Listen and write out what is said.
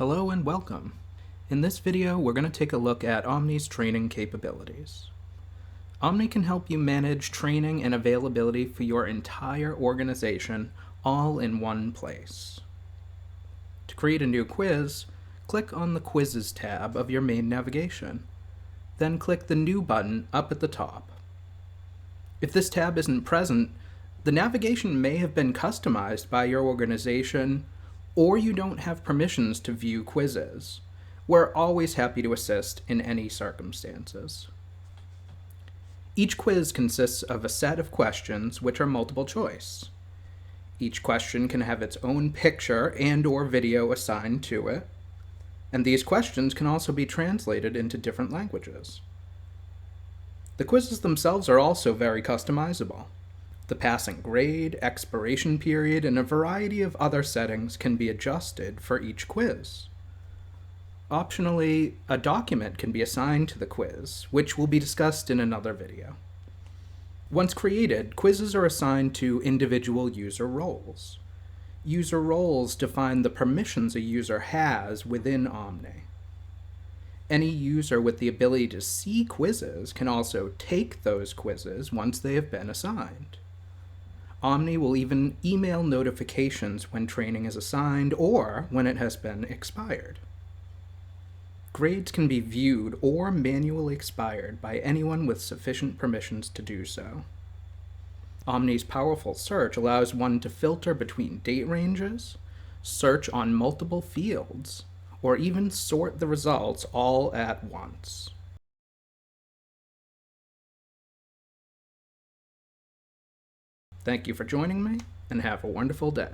Hello and welcome. In this video, we're going to take a look at Omni's training capabilities. Omni can help you manage training and availability for your entire organization all in one place. To create a new quiz, click on the Quizzes tab of your main navigation. Then click the New button up at the top. If this tab isn't present, the navigation may have been customized by your organization, or you don't have permissions to view quizzes. We're always happy to assist in any circumstances. Each quiz consists of a set of questions which are multiple choice. Each question can have its own picture and/or video assigned to it, and these questions can also be translated into different languages. The quizzes themselves are also very customizable. The passing grade, expiration period, and a variety of other settings can be adjusted for each quiz. Optionally, a document can be assigned to the quiz, which will be discussed in another video. Once created, quizzes are assigned to individual user roles. User roles define the permissions a user has within Omni. Any user with the ability to see quizzes can also take those quizzes once they have been assigned. Omni will even email notifications when training is assigned or when it has been expired. Grades can be viewed or manually expired by anyone with sufficient permissions to do so. Omni's powerful search allows one to filter between date ranges, search on multiple fields, or even sort the results all at once. Thank you for joining me, and have a wonderful day.